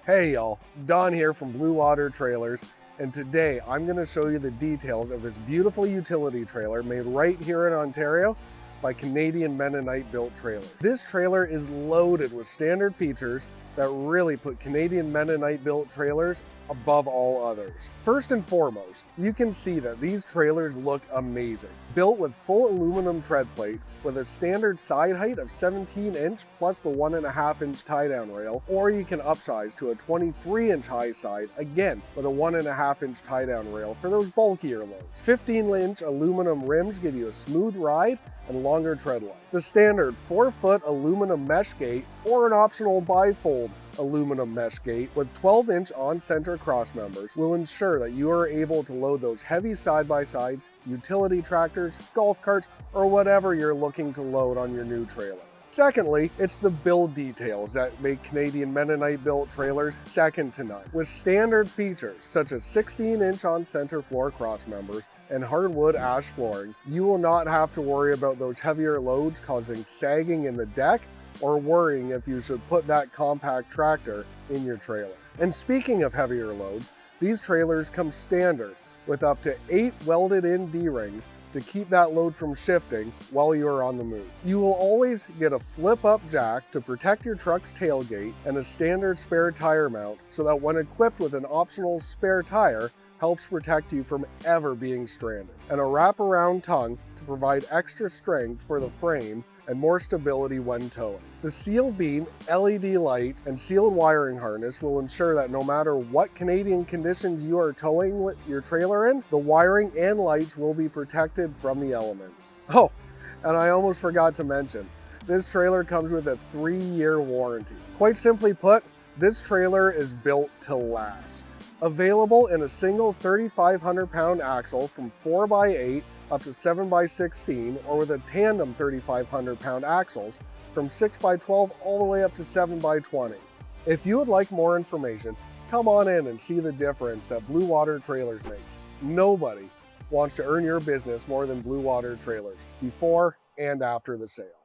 Hey y'all, Don here from Bluewater Trailers, and today I'm going to show you the details of this beautiful utility trailer made right here in Ontario by Canadian Mennonite built trailers. This trailer is loaded with standard features that really put Canadian Mennonite built trailers above all others. First and foremost, you can see that these trailers look amazing. Built with full aluminum tread plate with a standard side height of 17-inch plus the 1.5-inch tie-down rail, or you can upsize to a 23-inch high side, again with a 1.5-inch tie-down rail for those bulkier loads. 15-inch aluminum rims give you a smooth ride and longer tread life. The standard 4-foot aluminum mesh gate or an optional bifold aluminum mesh gate with 12-inch on-center cross members will ensure that you are able to load those heavy side-by-sides, utility tractors, golf carts, or whatever you're looking to load on your new trailer. Secondly, it's the build details that make Canadian Mennonite built trailers second to none. With standard features such as 16-inch on-center floor cross members and hardwood ash flooring, you will not have to worry about those heavier loads causing sagging in the deck or worrying if you should put that compact tractor in your trailer. And speaking of heavier loads, these trailers come standard with up to 8 welded-in D-rings to keep that load from shifting while you are on the move. You will always get a flip-up jack to protect your truck's tailgate and a standard spare tire mount so that when equipped with an optional spare tire, helps protect you from ever being stranded. And a wraparound tongue to provide extra strength for the frame and more stability when towing. The sealed beam, LED light, and sealed wiring harness will ensure that no matter what Canadian conditions you are towing with your trailer in, the wiring and lights will be protected from the elements. Oh, and I almost forgot to mention, this trailer comes with a 3-year warranty. Quite simply put, this trailer is built to last. Available in a single 3,500-pound axle from 4x8 up to 7x16, or with a tandem 3,500-pound axles from 6x12 all the way up to 7x20. If you would like more information, come on in and see the difference that Bluewater Trailers makes. Nobody wants to earn your business more than Bluewater Trailers, before and after the sale.